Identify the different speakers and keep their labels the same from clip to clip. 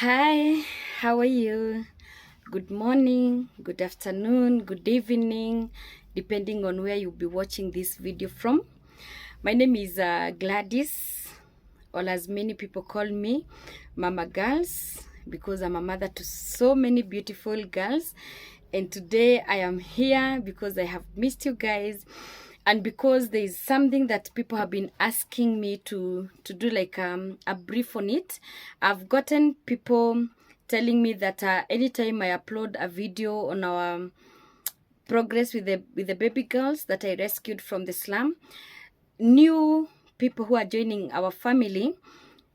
Speaker 1: Hi, how are you? Good morning, good afternoon, good evening, depending on where you'll be watching this video from. My name is Gladys, or as many people call me, Mama Girls, because I'm a mother to so many beautiful girls. And today I am here because I have missed you guys, and because there is something that people have been asking me to do, like a brief on it. I've gotten people telling me that anytime I upload a video on our progress with the baby girls that I rescued from the slum, new people who are joining our family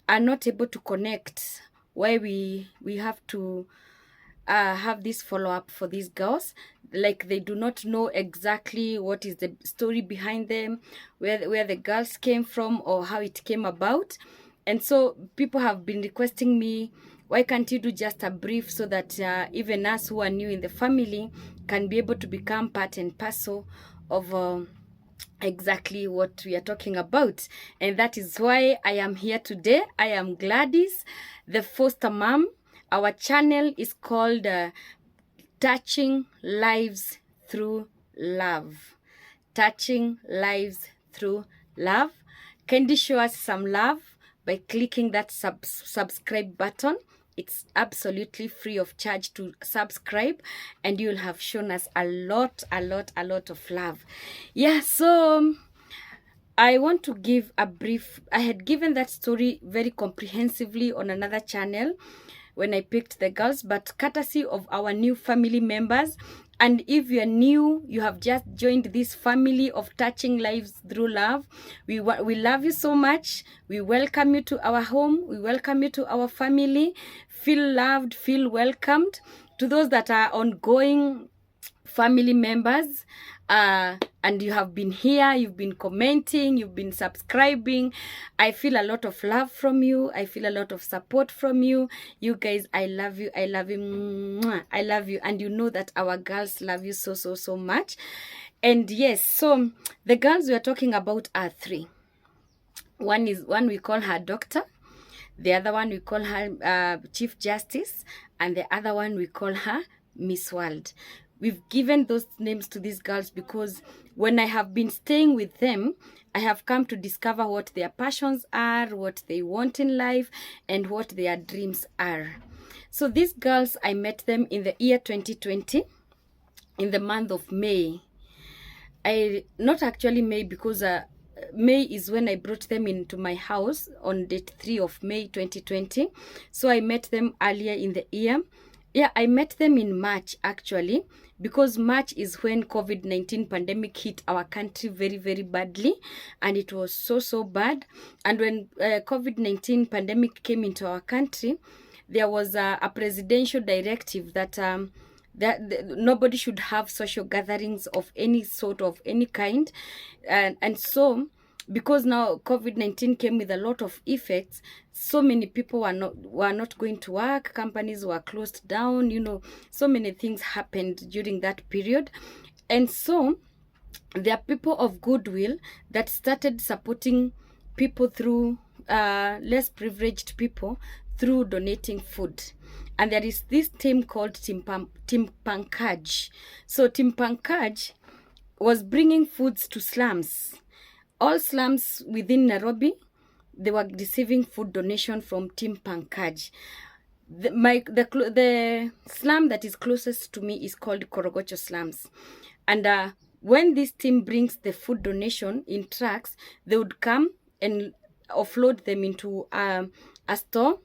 Speaker 1: are not able to connect why we have to have this follow-up for these girls. Like, they do not know exactly what is the story behind them, where the girls came from, or how it came about. And so people have been requesting me, why can't you do just a brief, so that even us who are new in the family can be able to become part and parcel of exactly what we are talking about. And that is why I am here today. I am Gladys, the foster mom. Our channel is called Touching Lives Through Love. Touching Lives Through Love. Kindly show us some love by clicking that subscribe button. It's absolutely free of charge to subscribe, and you'll have shown us a lot of love. Yeah, so I want to give a brief. I had given that story very comprehensively on another channel when I picked the girls, but courtesy of our new family members. And if you're new, you have just joined this family of Touching Lives Through Love, we love you so much. We welcome you to our home. We welcome you to our family. Feel loved, feel welcomed. To those that are ongoing family members, and you have been here, you've been commenting, you've been subscribing, I feel a lot of love from you. I feel a lot of support from you. You guys, I love you. I love you. Mwah. I love you. And you know that our girls love you so much. And yes, so the girls we are talking about are three. One we call her doctor, the other one we call her Chief Justice, and the other one we call her Miss World. We've given those names to these girls because when I have been staying with them, I have come to discover what their passions are, what they want in life, and what their dreams are. So these girls, I met them in the year 2020, in the month of May. Not actually May, because May is when I brought them into my house on date 3 of May 2020. So I met them earlier in the year. Yeah, I met them in March actually, because March is when COVID-19 pandemic hit our country very badly, and it was so bad. And when COVID-19 pandemic came into our country, there was a presidential directive that nobody should have social gatherings of any sort, of any kind. And so, because now COVID-19 came with a lot of effects, so many people were not going to work, companies were closed down, so many things happened during that period. And so there are people of goodwill that started supporting people through less privileged people, through donating food. And there is this team called Team Pankaj. So Team Pankaj was bringing foods to slums. All slums within Nairobi, they were receiving food donation from Team Pankaj. The slum that is closest to me is called Korogocho slums. And when this team brings the food donation in trucks, they would come and offload them into a store.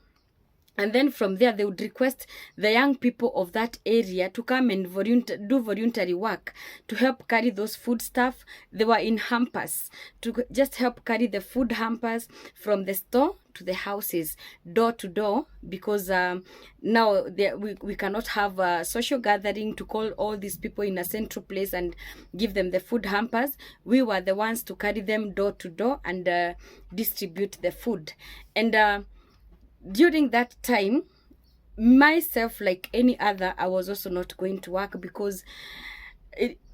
Speaker 1: And then from there, they would request the young people of that area to come and do voluntary work to help carry those food stuff. They were in hampers to just help carry the food hampers from the store to the houses, door to door, because now we cannot have a social gathering to call all these people in a central place and give them the food hampers. We were the ones to carry them door to door and distribute the food. And during that time, myself, like any other, I was also not going to work, because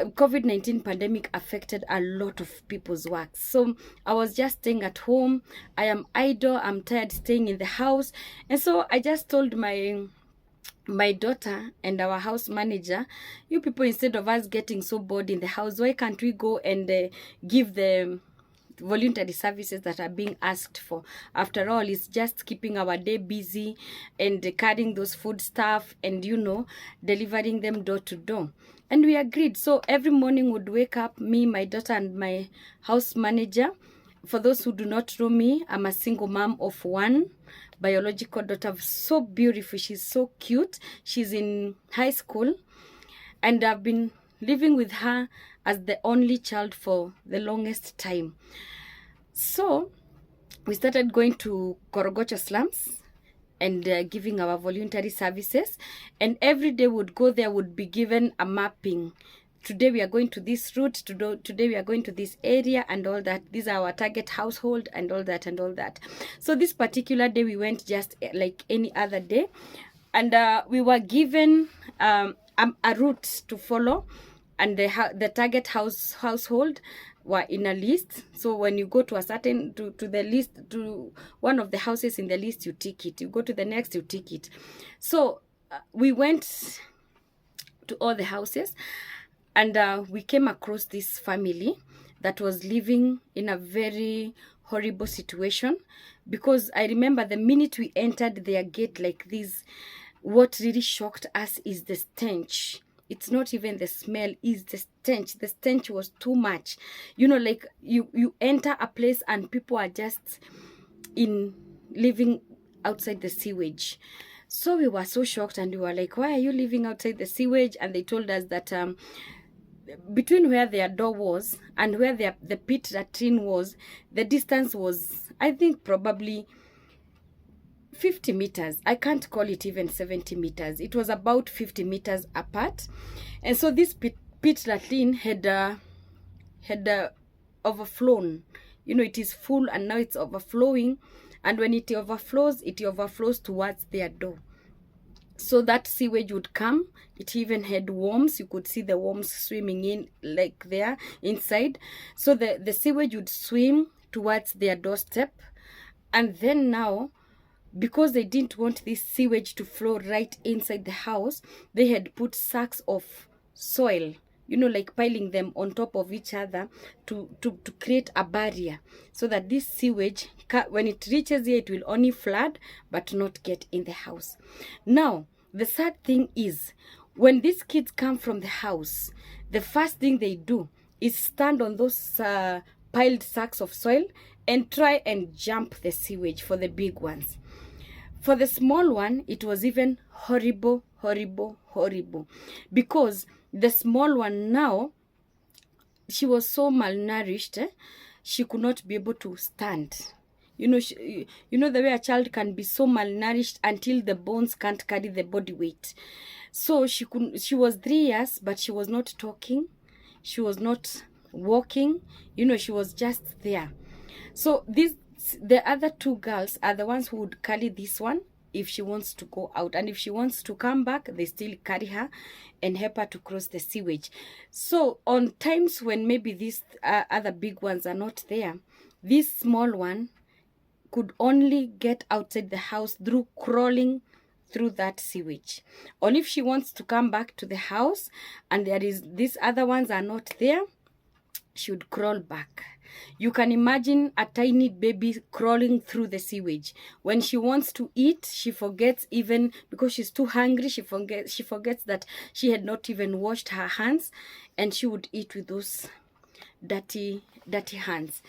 Speaker 1: COVID-19 pandemic affected a lot of people's work. So I was just staying at home. I am idle. I'm tired staying in the house. And so I just told my daughter and our house manager, you people, instead of us getting so bored in the house, why can't we go and give the voluntary services that are being asked for? After all, it's just keeping our day busy and carrying those food stuff and, you know, delivering them door to door. And we agreed. So every morning would wake up, me, my daughter, and my house manager. For those who do not know me, I'm a single mom of one biological daughter, so beautiful. She's so cute. She's in high school, and I've been living with her as the only child for the longest time. So we started going to Korogocho slums and giving our voluntary services, and every day would go there, would be given a mapping. Today we are going to this route, today we are going to this area, and all that. These are our target household, and all that and all that. So this particular day we went just like any other day, and we were given a route to follow, and the target household were in a list. So when you go to a certain to the list, to one of the houses in the list, you tick it. You go to the next, you tick it. So we went to all the houses, and we came across this family that was living in a very horrible situation, because I remember the minute we entered their gate like this, what really shocked us is the stench. It's not even the smell, it's the stench. The stench was too much. You know, like you enter a place and people are just living outside the sewage. So we were so shocked, and we were like, why are you living outside the sewage? And they told us that between where their door was and where the pit latrine was, the distance was, I think, probably 50 meters. I can't call it even 70 meters. It was about 50 meters apart. And so this pit latrine had overflown. You know, it is full and now it's overflowing. And when it overflows towards their door. So that sewage would come. It even had worms. You could see the worms swimming in, like there inside. So the sewage would swim towards their doorstep. And then now, because they didn't want this sewage to flow right inside the house, they had put sacks of soil, you know, like piling them on top of each other to create a barrier, so that this sewage, when it reaches here, it will only flood but not get in the house. Now, the sad thing is, when these kids come from the house, the first thing they do is stand on those piled sacks of soil and try and jump the sewage for the big ones. For the small one, it was even horrible, horrible, horrible. Because the small one now, she was so malnourished, she could not be able to stand. You know, you know the way a child can be so malnourished until the bones can't carry the body weight. So she was 3 years, but she was not talking. She was not walking. You know, she was just there. So the other two girls are the ones who would carry this one if she wants to go out, and if she wants to come back, they still carry her and help her to cross the sewage. So on times when maybe these other big ones are not there, this small one could only get outside the house through crawling through that sewage. Or if she wants to come back to the house and these other ones are not there, she would crawl back. You can imagine a tiny baby crawling through the sewage. When she wants to eat, she forgets, even because she's too hungry, she forgets that she had not even washed her hands, and she would eat with those dirty hands.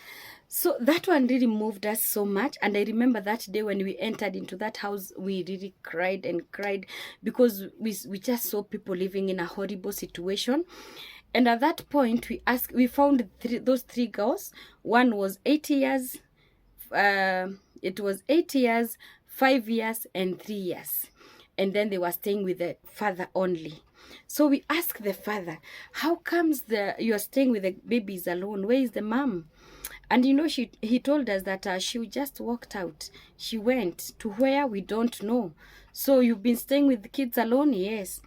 Speaker 1: So that one really moved us so much. And I remember that day when we entered into that house, we really cried and cried, because we just saw people living in a horrible situation. And at that point, we found those three girls. One was 8 years, it was 8 years, 5 years, and 3 years. And then they were staying with the father only. So we asked the father, how comes you are staying with the babies alone? Where is the mom? And you know, he told us that she just walked out. She went to where we don't know. So you've been staying with the kids alone? Yes.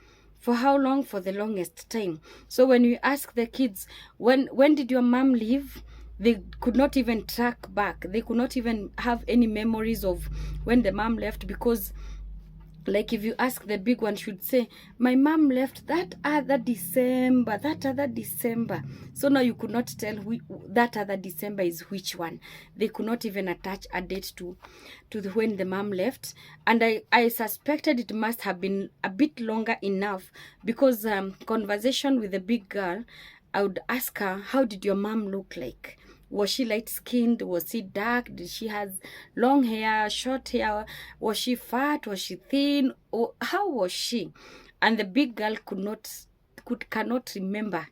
Speaker 1: For how long? For the longest time. So when we ask the kids, when did your mom leave? They could not even track back. They could not even have any memories of when the mom left, because like if you ask the big one, should say, my mom left that other December, that other December. So now you could not tell that other December is which one. They could not even attach a date to when the mom left. And I suspected it must have been a bit longer enough, because conversation with the big girl, I would ask her, how did your mom look like? Was she light-skinned? Was she dark? Did she have long hair, short hair? Was she fat? Was she thin? Or how was she? And the big girl cannot remember,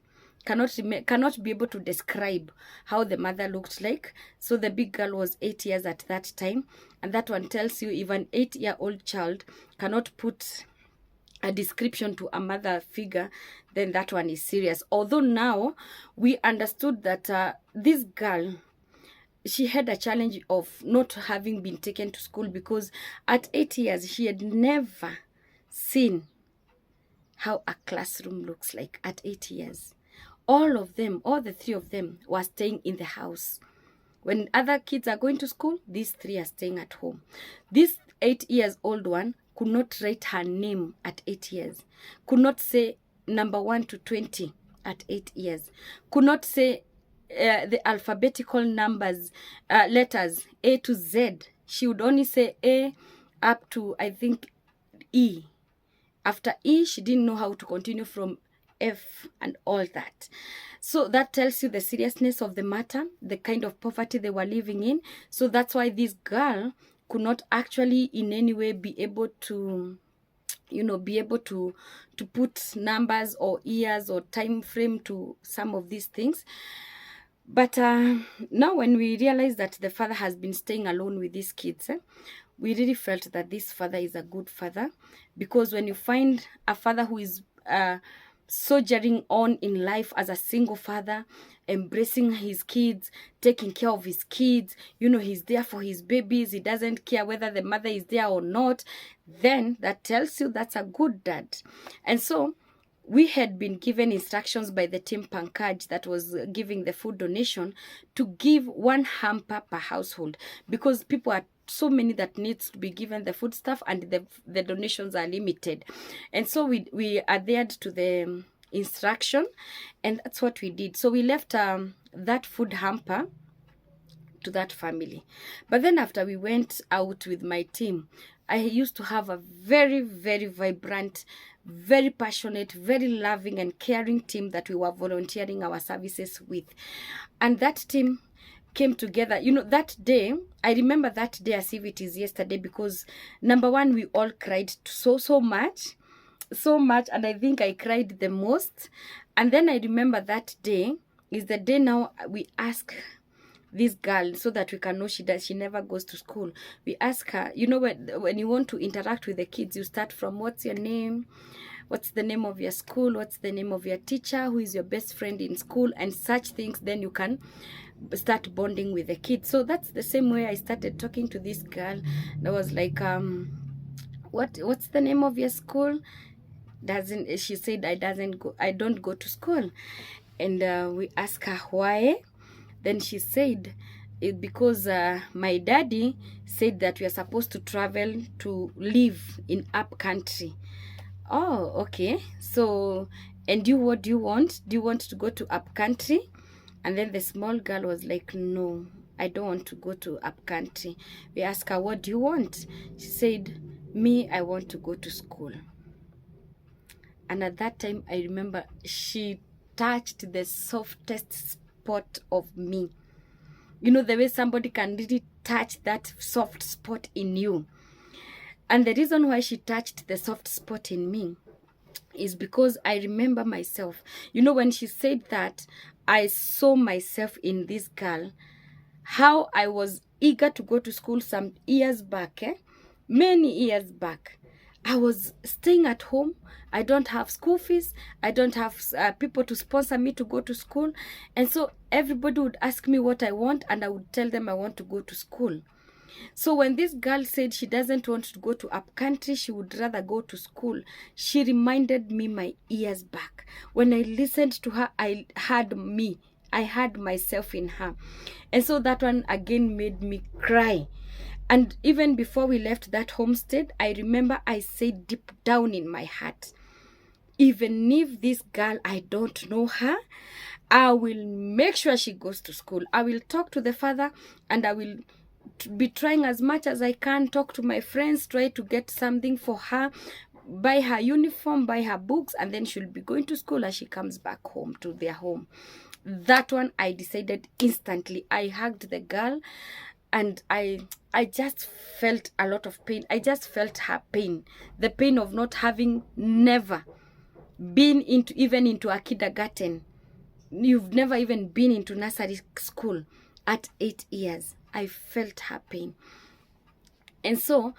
Speaker 1: cannot be able to describe how the mother looked like. So the big girl was 8 years at that time, and that one tells you even 8-year-old child cannot put a description to a mother figure, then that one is serious. Although now we understood that this girl, she had a challenge of not having been taken to school, because at 8 years she had never seen how a classroom looks like at 8 years. All of them, all the three of them, were staying in the house. When other kids are going to school, these three are staying at home. This 8-year-old one could not write her name at 8 years, could not say number 1 to 20 at 8 years, could not say the alphabetical numbers, letters A to Z. She would only say A up to, I think, E. After E, she didn't know how to continue from F and all that. So that tells you the seriousness of the matter, the kind of poverty they were living in. So that's why this girl could not actually in any way be able to, to put numbers or years or time frame to some of these things. But now when we realize that the father has been staying alone with these kids, we really felt that this father is a good father. Because when you find a father who is soldiering on in life as a single father, embracing his kids, taking care of his kids, he's there for his babies, he doesn't care whether the mother is there or not, then that tells you that's a good dad. And so we had been given instructions by the team Pankaj that was giving the food donation to give 1 hamper per household, because people are so many that needs to be given the food stuff, and the donations are limited. And so we adhered to the instruction, and that's what we did. So we left that food hamper to that family. But then after we went out with my team, I used to have a very, very vibrant, very passionate, very loving and caring team that we were volunteering our services with. And that team came together. That day, I remember that day as if it is yesterday, because number one, we all cried so much, and I think I cried the most. And then I remember that day is the day now we ask this girl, so that we can know she never goes to school. We ask her, when you want to interact with the kids, you start from, what's your name? What's the name of your school? What's the name of your teacher? Who is your best friend in school? And such things. Then you can start bonding with the kids. So that's the same way I started talking to this girl. I was like, what's the name of your school? She said, I don't go to school. And we asked her why. Then she said, because my daddy said that we are supposed to travel to live in up country. Oh, okay. So, and what do you want? Do you want to go to up country? And then the small girl was like, no, I don't want to go to up country. We asked her, what do you want? She said, me, I want to go to school. And at that time, I remember she touched the softest spot of me. The way somebody can really touch that soft spot in you. And the reason why she touched the soft spot in me is because I remember myself. When she said that, I saw myself in this girl, how I was eager to go to school some years back, many years back. I was staying at home. I don't have school fees. I don't have people to sponsor me to go to school. And so everybody would ask me what I want, and I would tell them I want to go to school. So when this girl said she doesn't want to go to up country, she would rather go to school, she reminded me my years back. When I listened to her, I had myself in her. And so that one again made me cry. And even before we left that homestead, I remember I said deep down in my heart, even if this girl, I don't know her, I will make sure she goes to school. I will talk to the father, and I will be trying as much as I can, talk to my friends, try to get something for her, buy her uniform, buy her books, and then she'll be going to school as she comes back home to their home. That one I decided instantly. I hugged the girl, and I just felt a lot of pain. I just felt her pain, the pain of not having never been into a kindergarten. You've never even been into nursery school at 8 years. I felt her pain. And so,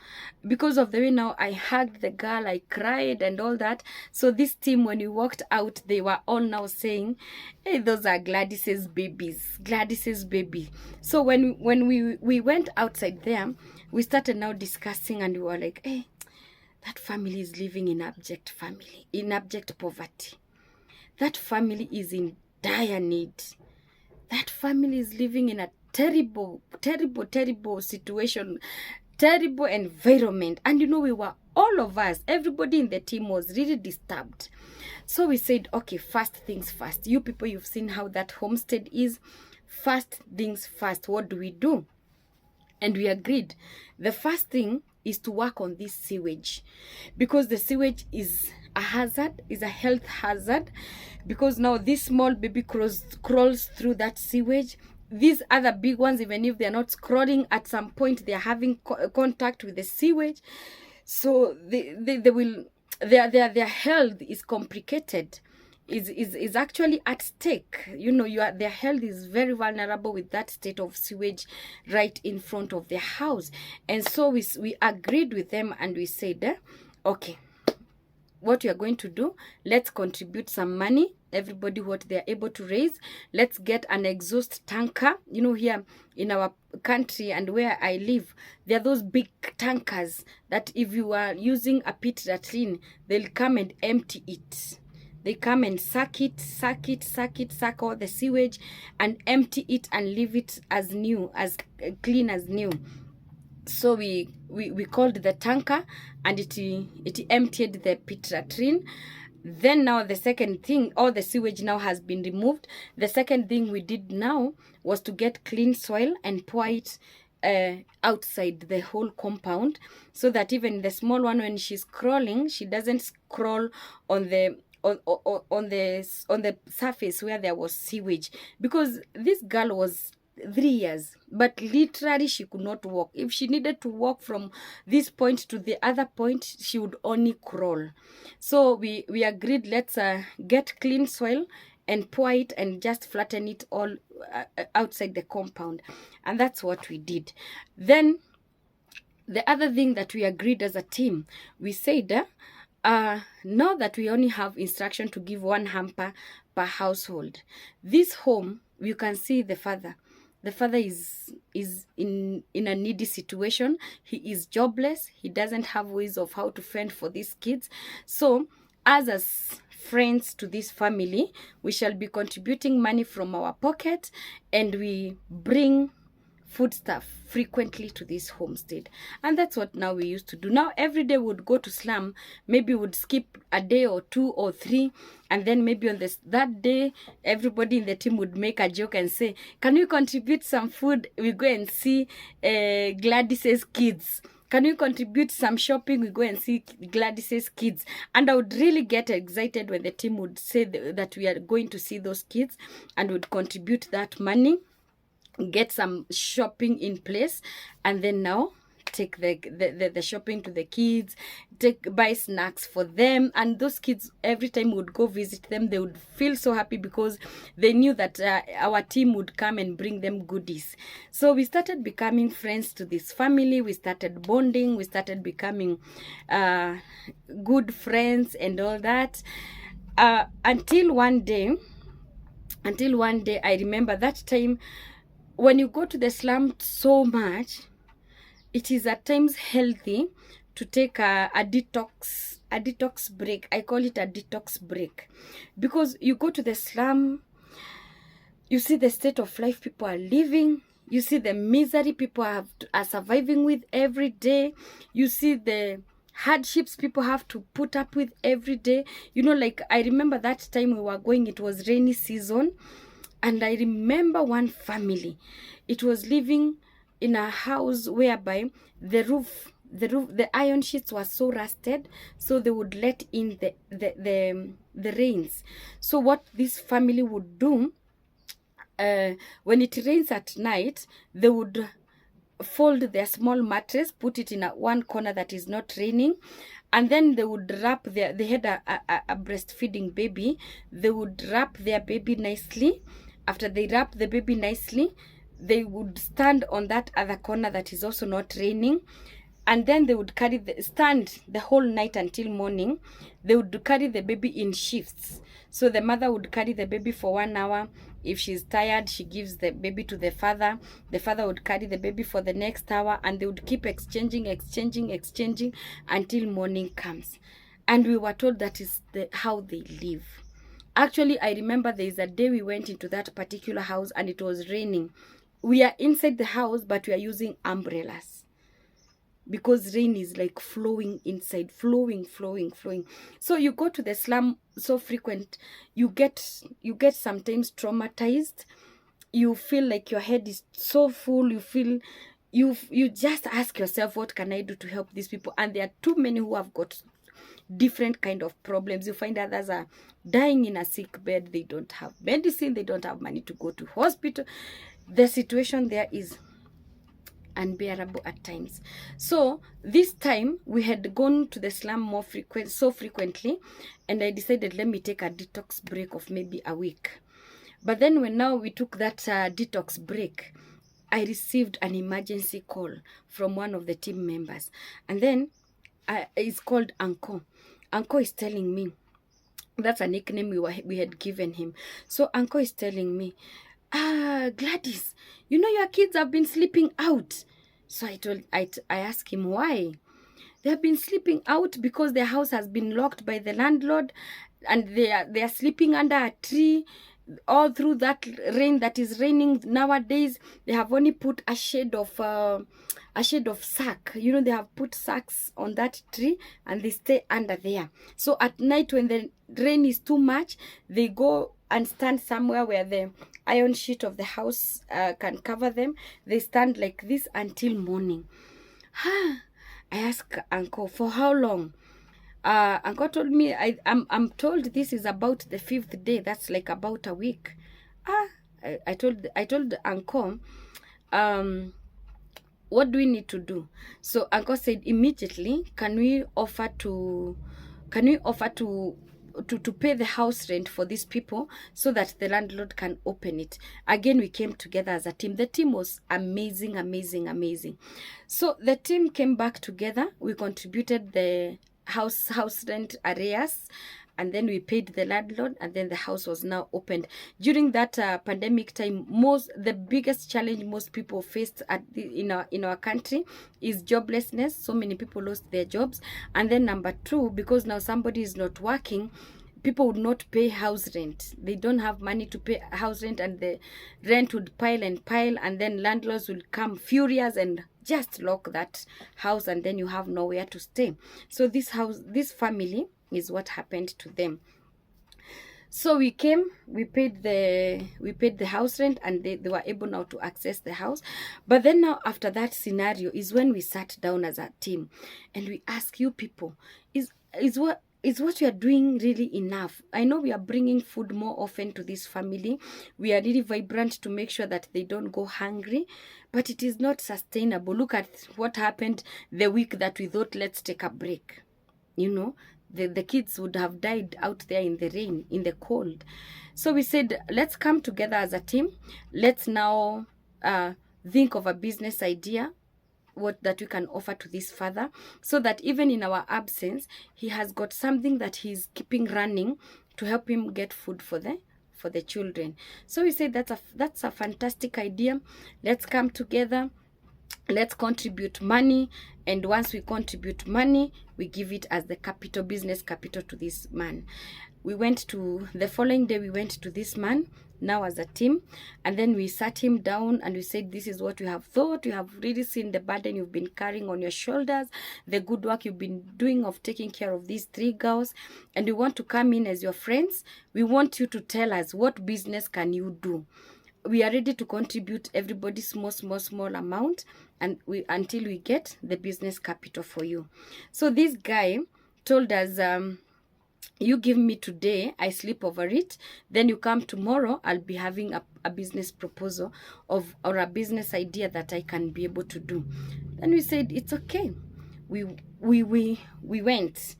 Speaker 1: because of the way now I hugged the girl, I cried and all that. So this team, when we walked out, they were all now saying, hey, those are Gladys's babies. Gladys's baby. So when we went outside there, we started now discussing, and we were like, hey, that family is living in abject poverty. That family is in dire need. That family is living in a terrible situation, terrible environment. And we were, all of us, everybody in the team was really disturbed. So we said, okay, first things first. You people, you've seen how that homestead is. First things first, what do we do? And we agreed. The first thing is to work on this sewage, because the sewage is a hazard, is a health hazard, because now this small baby crawls through that sewage. These other big ones, even if they're not crawling, at some point they're having contact with the sewage, so their health is complicated, is actually at stake. Their health is very vulnerable with that state of sewage right in front of their house. And so we agreed with them, and we said, okay, what we are going to do, let's contribute some money, everybody what they are able to raise. Let's get an exhaust tanker. Here in our country and where I live, there are those big tankers that if you are using a pit latrine, they'll come and empty it. They come and suck all the sewage and empty it and leave it as new, as clean as new. So we called the tanker, and it emptied the pit latrine. Then now the second thing, all the sewage now has been removed. The second thing we did now was to get clean soil and pour it outside the whole compound, so that even the small one, when she's crawling, she doesn't crawl on the surface where there was sewage, because this girl was 3 years, but literally she could not walk. If she needed to walk from this point to the other point, she would only crawl. So we agreed, let's get clean soil and pour it and just flatten it all outside the compound. And that's what we did. Then the other thing that we agreed as a team, we said, now that we only have instruction to give 1 hamper per household, this home, you can see the father. The father is in a needy situation. He is jobless. He doesn't have ways of how to fend for these kids. So as friends to this family, we shall be contributing money from our pocket, and we bring foodstuff frequently to this homestead. And that's what now we used to do. Now every day we would go to slum, maybe would skip a day or 2 or 3, and then maybe on that day everybody in the team would make a joke and say, can we contribute some food? We go and see Gladys's kids. Can you contribute some shopping? We go and see Gladys's kids. And I would really get excited when the team would say that we are going to see those kids, and would contribute that money, get some shopping in place, and then now take the shopping to the kids, buy snacks for them. And those kids, every time we would go visit them, they would feel so happy because they knew that our team would come and bring them goodies. So we started becoming friends to this family. We started bonding. We started becoming good friends and all that, until one day I remember that time, when you go to the slum so much, it is at times healthy to take a detox break. I call it a detox break, because you go to the slum, you see the state of life people are living, you see the misery people are surviving with every day, you see the hardships people have to put up with every day. You know, like I remember that time we were going, it was rainy season, and I remember one family, it was living in a house whereby the iron sheets were so rusted, so they would let in the rains. So what this family would do, when it rains at night, they would fold their small mattress, put it in one corner that is not raining, and then they would wrap they had a breastfeeding baby. They would wrap their baby nicely. After they wrap the baby nicely, they would stand on that other corner that is also not raining, and then they would stand the whole night until morning. They would carry the baby in shifts. So the mother would carry the baby for 1 hour. If she's tired, she gives the baby to the father. The father would carry the baby for the next hour, and they would keep exchanging until morning comes. And we were told that is how they live. Actually, I remember there is a day we went into that particular house and it was raining. We are inside the house, but we are using umbrellas, because rain is like flowing inside, flowing. So you go to the slum so frequent, you get sometimes traumatized. You feel like your head is so full. You just ask yourself, what can I do to help these people? And there are too many who have got different kind of problems. You find others are dying in a sick bed. They don't have medicine, they don't have money to go to hospital. The situation there is unbearable at times. So this time we had gone to the slum so frequently, and I decided, let me take a detox break of maybe a week. But then when now we took that detox break, I received an emergency call from one of the team members, and then it's called Uncle. Uncle is telling me, that's a nickname we had given him. So Uncle is telling me, Gladys, you know your kids have been sleeping out. So I asked him why. They have been sleeping out because their house has been locked by the landlord, and they are sleeping under a tree all through that rain that is raining nowadays. They have only put a shade of sack. You know, they have put sacks on that tree and they stay under there. So at night when the rain is too much, they go and stand somewhere where the iron sheet of the house can cover them. They stand like this until morning. I asked Uncle, for how long? Uncle told me, I'm told this is about the 5th day. That's like about a week. I told Uncle, what do we need to do? So Uncle said, immediately, can we offer to pay the house rent for these people so that the landlord can open it. Again, we came together as a team. The team was amazing. So the team came back together. We contributed the house rent arrears, and then we paid the landlord, and then the house was now opened. During that pandemic time, the biggest challenge most people faced in our country is joblessness. So many people lost their jobs. And then number 2, because now somebody is not working, people would not pay house rent. They don't have money to pay house rent, and the rent would pile, and then landlords will come furious and just lock that house, and then you have nowhere to stay. So this family is what happened to them. So we came, we paid the house rent, and they were able now to access the house. But then now, after that scenario, is when we sat down as a team and we ask you people, is what you are doing really enough? I know we are bringing food more often to this family. We are really vibrant to make sure that they don't go hungry, but it is not sustainable. Look at what happened the week that we thought, let's take a break. You know, the kids would have died out there in the rain, in the cold. So we said, let's come together as a team. Let's now think of a business idea that we can offer to this father, so that even in our absence, he has got something that he's keeping running to help him get food for the children. So we said, that's a fantastic idea. Let's come together. let's contribute money, and once we contribute money, we give it as the capital, business capital, to this man. We went to, the following day we went to this man, now as a team, and then we sat him down and we said, this is what we have thought. We have really seen the burden you've been carrying on your shoulders, the good work you've been doing of taking care of these 3 girls, and we want to come in as your friends. We want you to tell us, what business can you do? We are ready to contribute everybody small amount, and until we get the business capital for you. So this guy told us, you give me today, I sleep over it, then you come tomorrow, I'll be having a business proposal or a business idea that I can be able to do. Then we said, it's okay. We went.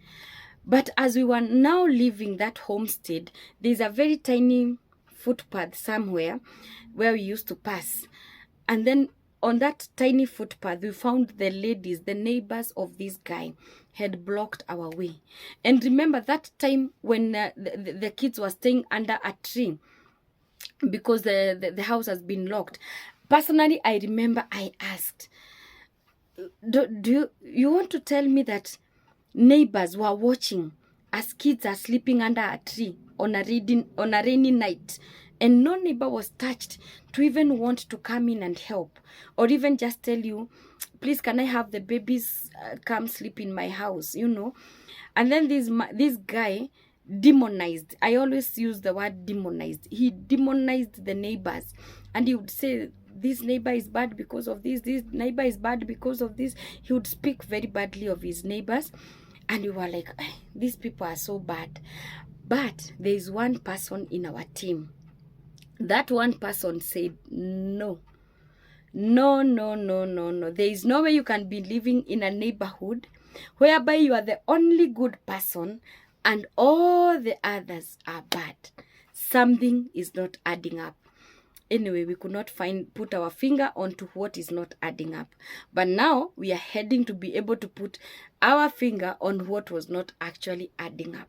Speaker 1: But as we were now leaving that homestead, there's a very tiny footpath somewhere where we used to pass, and then on that tiny footpath we found the ladies, the neighbors of this guy, had blocked our way. And remember that time when the kids were staying under a tree because the house has been locked. Personally, I remember I asked, do you want to tell me that neighbors were watching as kids are sleeping under a tree on a rainy night, and no neighbor was touched to even want to come in and help, or even just tell you, please, can I have the babies come sleep in my house, you know? And then this guy demonized, I always use the word demonized, he demonized the neighbors, and he would say, this neighbor is bad because of this neighbor is bad because of this. He would speak very badly of his neighbors, and we were like, these people are so bad. But there is one person in our team. That one person said, no. There is no way you can be living in a neighborhood whereby you are the only good person and all the others are bad. Something is not adding up. Anyway, we could not put our finger onto what is not adding up. But now we are heading to be able to put our finger on what was not actually adding up.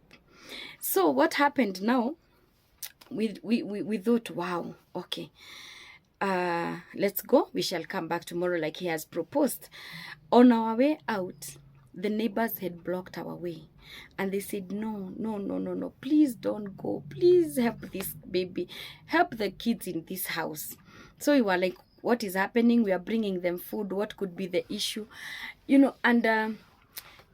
Speaker 1: So what happened now? We thought, wow, okay, let's go. We shall come back tomorrow like he has proposed. On our way out, the neighbors had blocked our way, and they said, no, please don't go. Please help this baby, help the kids in this house. So we were like, what is happening? We are bringing them food. What could be the issue? You know, and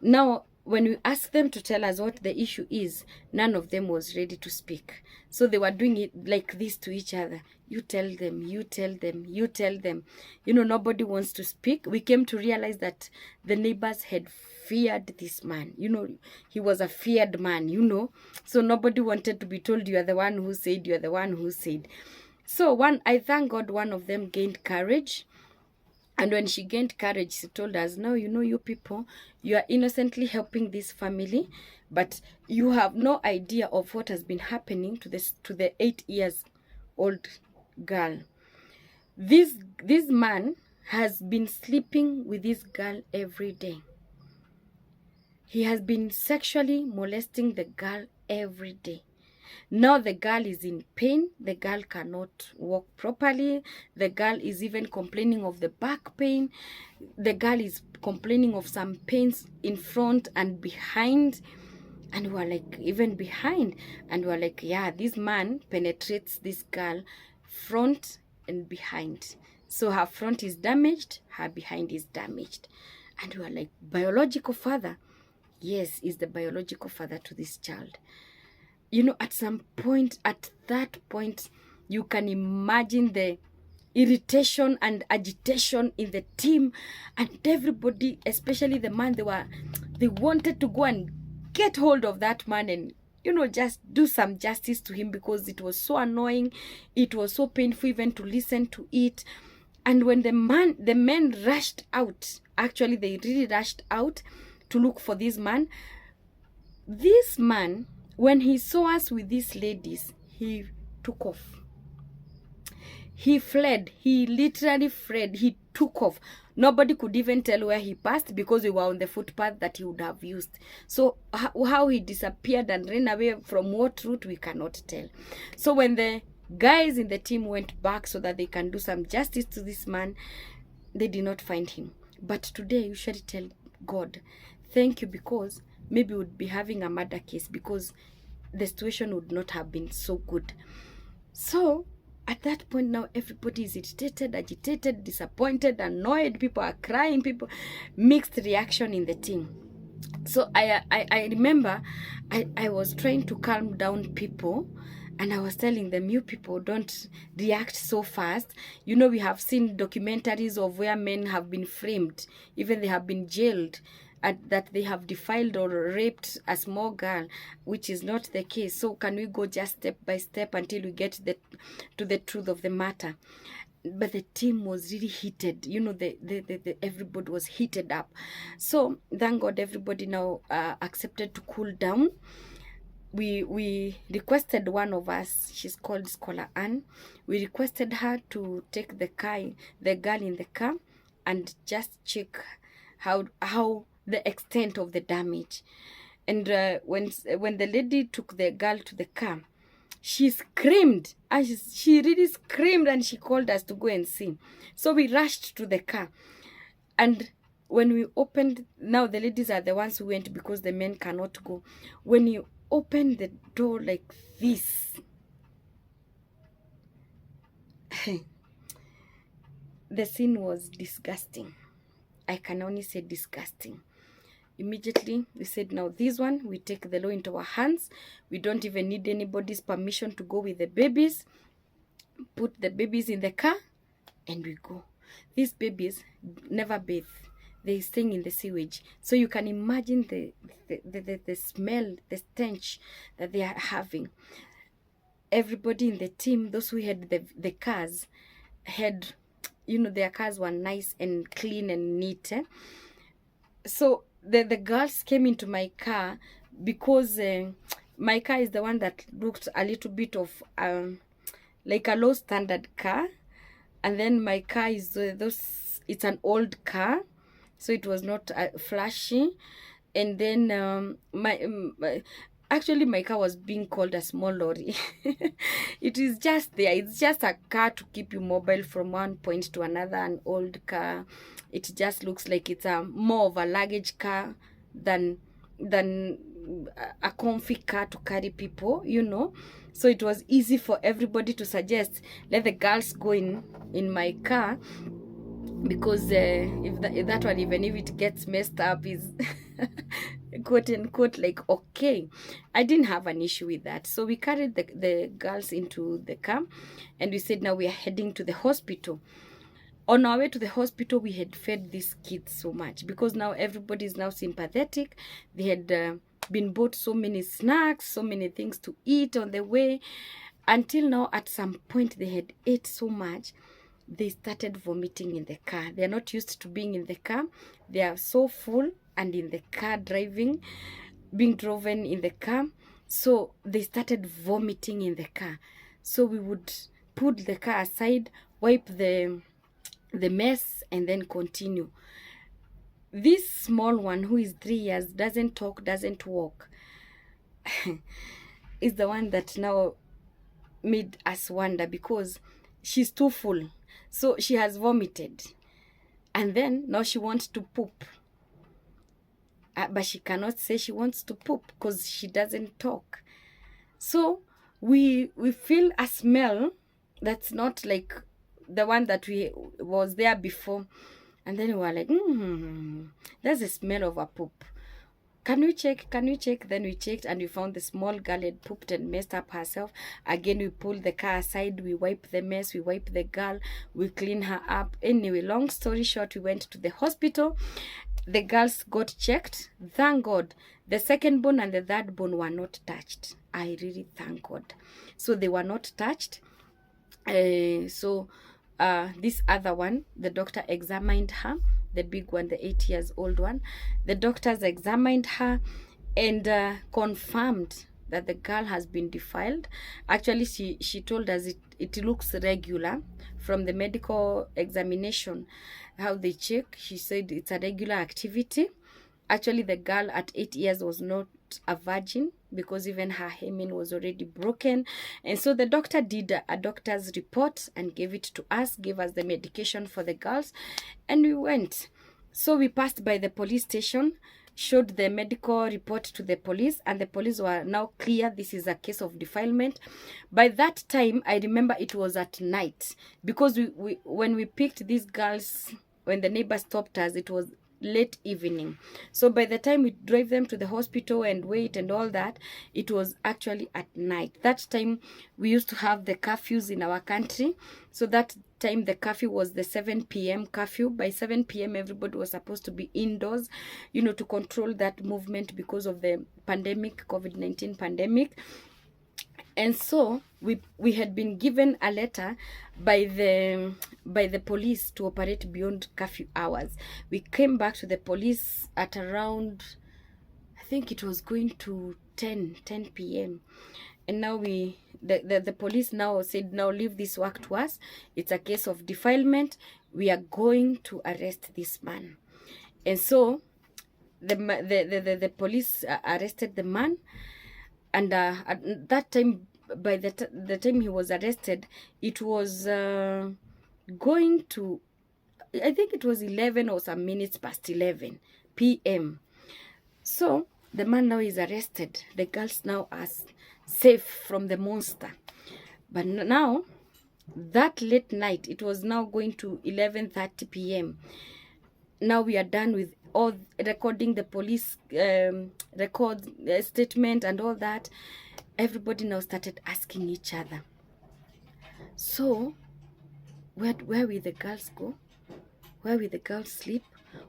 Speaker 1: now when we asked them to tell us what the issue is, none of them was ready to speak. So they were doing it like this to each other. You tell them, you tell them, you tell them. You know, nobody wants to speak. We came to realize that the neighbors had feared this man. You know, he was a feared man, you know. So nobody wanted to be told, you are the one who said, you are the one who said. So I thank God one of them gained courage. And when she gained courage, she told us, now, you know, you people, you are innocently helping this family, but you have no idea of what has been happening to the 8-year-old girl. This man has been sleeping with this girl every day. He has been sexually molesting the girl every day. Now the girl is in pain. The girl cannot walk properly. The girl is even complaining of the back pain. The girl is complaining of some pains in front and behind. And we're like, even behind. And we're like, yeah, this man penetrates this girl front and behind. So her front is damaged, her behind is damaged. And we're like, biological father? Yes, is the biological father to this child. You know, at that point, you can imagine the irritation and agitation in the team, and everybody, especially the man, they wanted to go and get hold of that man and, you know, just do some justice to him, because it was so annoying. It was so painful even to listen to it. And when the men rushed out, actually they really rushed out to look for this man. This man, when he saw us with these ladies, he took off. He fled. He literally fled. He took off. Nobody could even tell where he passed, because we were on the footpath that he would have used. So how he disappeared and ran away from what route, we cannot tell. So when the guys in the team went back so that they can do some justice to this man, they did not find him. But today I usually tell God, thank you, because maybe we would be having a murder case, because the situation would not have been so good. So at that point now, everybody is irritated, agitated, disappointed, annoyed. People are crying, people, mixed reaction in the team. So I remember I was trying to calm down people, and I was telling them, you people, don't react so fast. You know, we have seen documentaries of where men have been framed, even they have been jailed, that they have defiled or raped a small girl, which is not the case. So can we go just step by step until we get to the truth of the matter? But the team was really heated. You know, everybody was heated up. So thank God everybody now accepted to cool down. We requested one of us, she's called Scholar Anne, we requested her to take the girl in the car and just check how the extent of the damage. And when the lady took the girl to the car, she screamed, and she really screamed, and she called us to go and see. So we rushed to the car, and when we opened, now the ladies are the ones who went because the men cannot go. When you open the door like this, the scene was disgusting. I can only say disgusting. Immediately we said, now this one, we take the law into our hands. We don't even need anybody's permission to go with the babies. Put the babies in the car and we go. These babies never bathe. They staying in the sewage. So you can imagine the smell, the stench that they are having. Everybody in the team, those who had the cars, had, you know, their cars were nice and clean and neat. So the girls came into my car, because my car is the one that looked a little bit of like a low standard car. And then my car is it's an old car, so it was not flashy. And then actually my car was being called a small lorry. It is just there. It's just a car to keep you mobile from one point to another, an old car. It just looks like it's more of a luggage car than a comfy car to carry people, you know. So it was easy for everybody to suggest, let the girls go in my car, because if that one, even if it gets messed up, is quote unquote like okay. I didn't have an issue with that. So we carried the girls into the car, and we said, now we are heading to the hospital. On our way to the hospital, we had fed these kids so much, because now everybody is now sympathetic. They had been bought so many snacks, so many things to eat on the way, until now at some point they had ate so much they started vomiting in the car. They are not used to being in the car. They are so full and in the car being driven in the car. So they started vomiting in the car. So we would put the car aside, wipe the mess, and then continue. This small one, who is 3 years, doesn't talk, doesn't walk, is the one that now made us wonder, because she's too full. So she has vomited, and then now she wants to poop. But she cannot say she wants to poop because she doesn't talk. So we feel a smell that's not like the one that was there before. And then we were like, there's the smell of a poop. Can we check? Can we check? Then we checked, and we found the small girl had pooped and messed up herself. Again, we pulled the car aside, we wiped the mess, we wiped the girl, we cleaned her up. Anyway, long story short, we went to the hospital. The girls got checked. Thank God. The second bone and the third bone were not touched. I really thank God. So they were not touched. This other one, the doctor examined her, the big one, the 8 years old one. The doctors examined her and confirmed that the girl has been defiled. Actually, she told us it looks regular from the medical examination, how they check. She said it's a regular activity. Actually, the girl at 8 years was not not a virgin, because even her hymen was already broken. And so the doctor did a doctor's report and gave it to us, gave us the medication for the girls, and we went. So we passed by the police station, showed the medical report to the police, and the police were now clear this is a case of defilement. By that time, I remember it was at night, because when we picked these girls, when the neighbor stopped us, it was late evening. So by the time we drove them to the hospital and wait and all that, it was actually at night. That time we used to have the curfews in our country. So that time the curfew was the 7 p.m. curfew. By 7 p.m. everybody was supposed to be indoors, you know, to control that movement because of the pandemic, COVID-19 pandemic. And so we had been given a letter by the police to operate beyond curfew hours. We came back to the police at around, I think it was going to 10 p.m. And now the police now said, now leave this work to us. It's a case of defilement. We are going to arrest this man. And so the police arrested the man. And at that time, by the time he was arrested, it was going to, I think it was 11 or some minutes past 11 p.m. So the man now is arrested. The girls now are safe from the monster. But now, that late night, it was now going to 11:30 p.m. Now we are done with all recording the police record statement and all that. Everybody now started asking each other, so where will the girls go? Where will the girls sleep?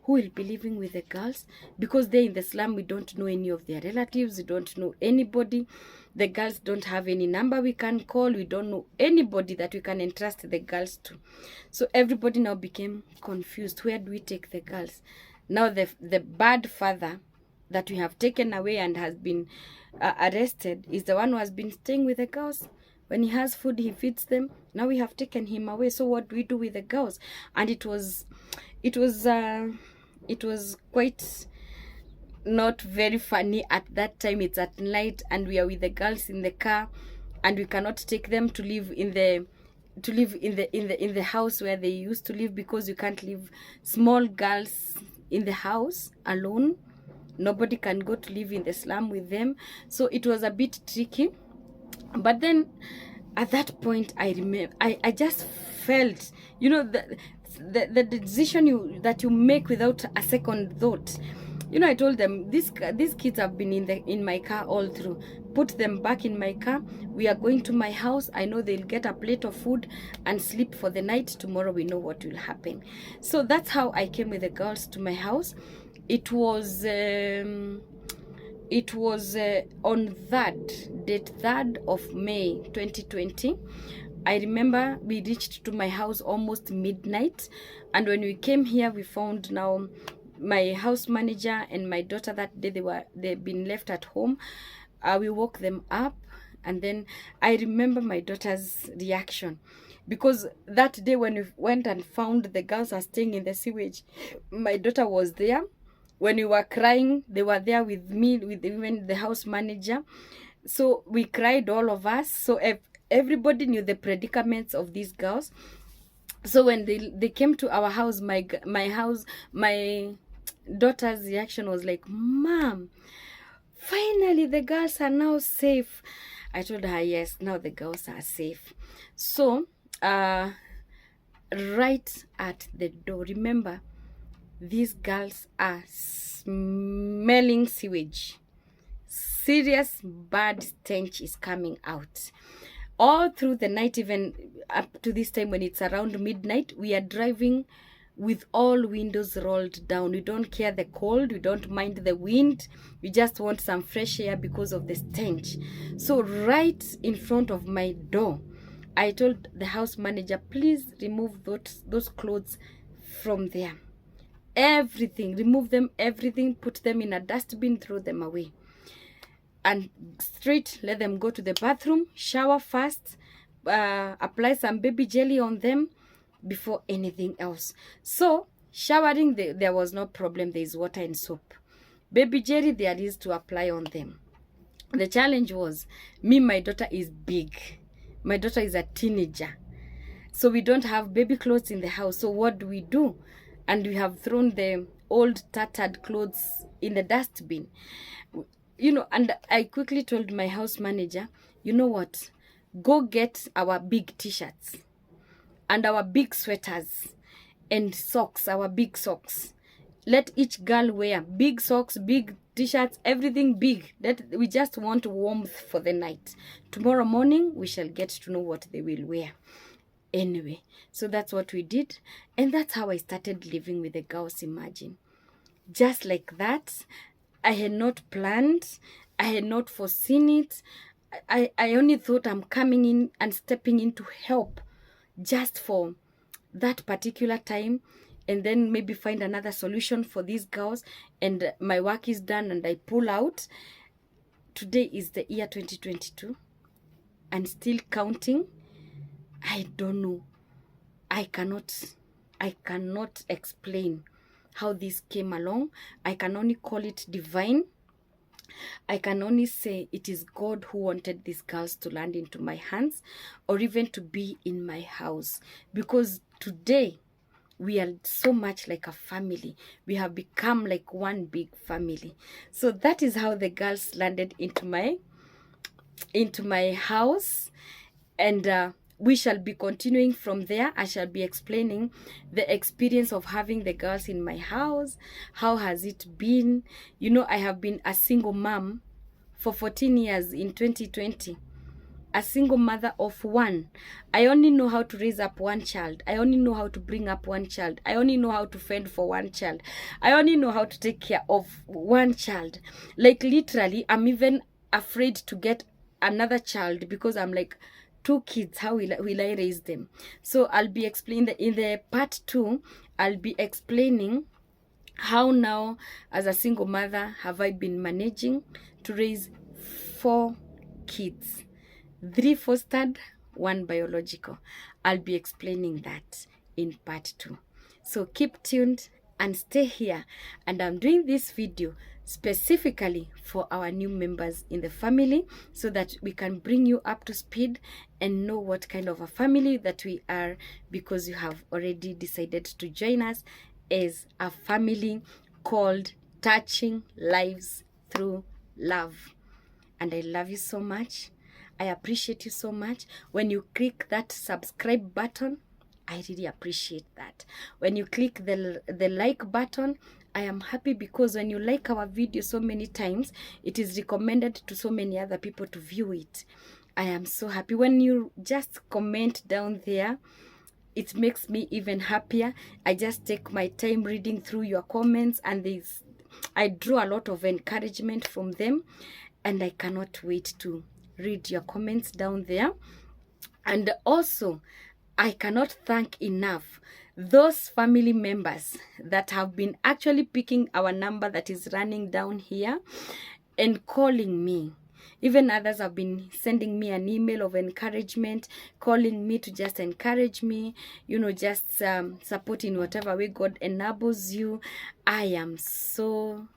Speaker 1: Who will be living with the girls? Because they're in the slum, we don't know any of their relatives, we don't know anybody. The girls don't have any number we can call. We don't know anybody that we can entrust the girls to. So everybody now became confused. Where do we take the girls? Now the bad father that we have taken away and has been arrested is the one who has been staying with the girls. When he has food, he feeds them. Now we have taken him away. So what do we do with the girls? And it was quite not very funny at that time. It's at night and we are with the girls in the car, and we cannot take them to live in the house where they used to live, because you can't leave small girls in the house alone. Nobody can go to live in the slum with them. So it was a bit tricky. But then at that point, I remember I just felt, you know, the decision that you make without a second thought. You know, I told them, these kids have been in my car all through. Put them back in my car. We are going to my house. I know they'll get a plate of food and sleep for the night. Tomorrow we know what will happen. So that's how I came with the girls to my house. It was on date 3rd of May 2020. I remember we reached to my house almost midnight, and when we came here, we found now my house manager and my daughter that day, they'd been left at home. We woke them up, and then I remember my daughter's reaction, because that day when we went and found the girls are staying in the sewage, my daughter was there. When we were crying, they were there with me, with even the house manager. So we cried, all of us. So everybody knew the predicaments of these girls. So when they came to our house, my daughter's reaction was like, "Mom, finally the girls are now safe." I told her, yes, now the girls are safe. So right at the door, remember, these girls are smelling sewage. Serious bad stench is coming out. All through the night, even up to this time when it's around midnight, we are driving with all windows rolled down. We don't care the cold, we don't mind the wind, we just want some fresh air because of the stench. So right in front of my door, I told the house manager, please remove those clothes from there. Everything, remove them, everything, put them in a dustbin, throw them away. And straight, let them go to the bathroom, shower first, apply some baby jelly on them before anything else. So showering, there was no problem. There is water and soap. baby Jerry there is to apply on them. The challenge was, my daughter is big. My daughter is a teenager. So we don't have baby clothes in the house. So what do we do? And we have thrown the old tattered clothes in the dustbin. And I quickly told my house manager, you know what? Go get our big t-shirts and our big sweaters and socks, our big socks. Let each girl wear big socks, big t-shirts, everything big. That we just want warmth for the night. Tomorrow morning, we shall get to know what they will wear. Anyway, so that's what we did. And that's how I started living with the girls, imagine. Just like that. I had not planned. I had not foreseen it. I only thought I'm coming in and stepping in to help just for that particular time, and then maybe find another solution for these girls, and my work is done and I pull out. Today is the year 2022 and still counting. I don't know. I cannot explain how this came along. I can only call it divine. I can only say it is God who wanted these girls to land into my hands, or even to be in my house, because today we are so much like a family. We have become like one big family. So that is how the girls landed into my house, and we shall be continuing from there. I shall be explaining the experience of having the girls in my house. How has it been? I have been a single mom for 14 years in 2020. A single mother of one. I only know how to raise up one child. I only know how to bring up one child. I only know how to fend for one child. I only know how to take care of one child. Like literally, I'm even afraid to get another child, because I'm like, 2 kids, how will I raise them? So I'll be explaining in the part 2, I'll be explaining how now as a single mother have I been managing to raise 4 kids, 3 fostered, 1 biological. I'll be explaining that in part 2. So keep tuned and stay here. And I'm doing this video specifically for our new members in the family, so that we can bring you up to speed and know what kind of a family that we are, because you have already decided to join us as a family called Touching Lives Through Love. And I love you so much. I appreciate you so much. When you click that subscribe button, I really appreciate that. When you click the like button, I am happy, because when you like our video so many times, it is recommended to so many other people to view it. I am so happy. When you just comment down there, it makes me even happier. I just take my time reading through your comments, and I draw a lot of encouragement from them, and I cannot wait to read your comments down there. And also, I cannot thank enough those family members that have been actually picking our number that is running down here and calling me. Even others have been sending me an email of encouragement, calling me to just encourage me, just support in whatever way God enables you. I am so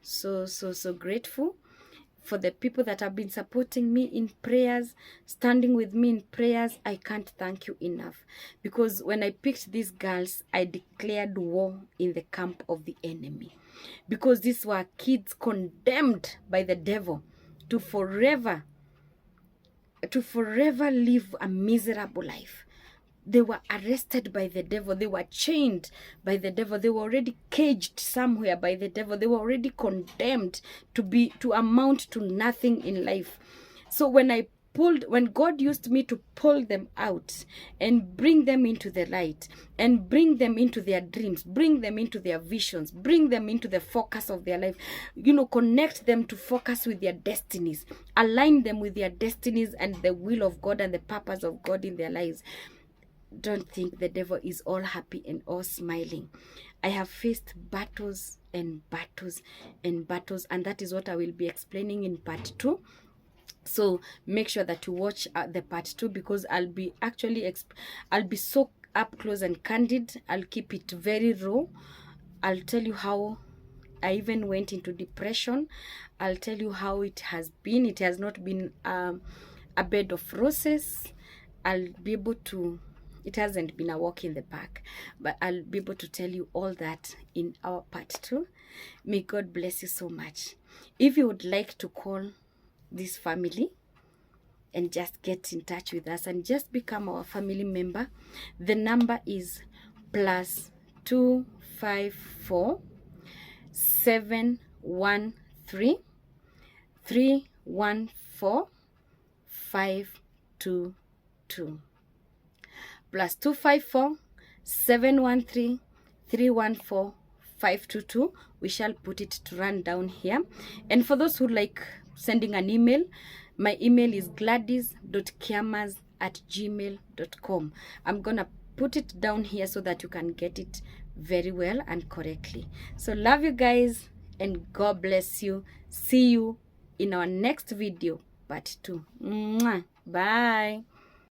Speaker 1: grateful for the people that have been supporting me in prayers, standing with me in prayers. I can't thank you enough, because when I picked these girls, I declared war in the camp of the enemy, because these were kids condemned by the devil to forever live a miserable life. They were arrested by the devil. They were chained by the devil. They were already caged somewhere by the devil. They were already condemned to amount to nothing in life. So when God used me to pull them out and bring them into the light, and bring them into their dreams, bring them into their visions, bring them into the focus of their life, connect them to focus with their destinies, align them with their destinies and the will of God and the purpose of God in their lives. Don't think the devil is all happy and all smiling. I have faced battles and battles and battles, and that is what I will be explaining in part 2. So make sure that you watch the part 2, because I'll be so up close and candid. I'll keep it very raw. I'll tell you how I even went into depression. I'll tell you how it has been. It has not been a bed of roses. I'll be able to, it hasn't been a walk in the park, but I'll be able to tell you all that in our part 2. May God bless you so much. If you would like to call this family and just get in touch with us and just become our family member, the number is +254 713 314 522. +254 713 314 522. We shall put it to run down here. And for those who like sending an email, my email is gladys.kiamas@gmail.com. I'm gonna put it down here so that you can get it very well and correctly. So love you guys and God bless you. See you in our next video, part 2. Mwah. Bye.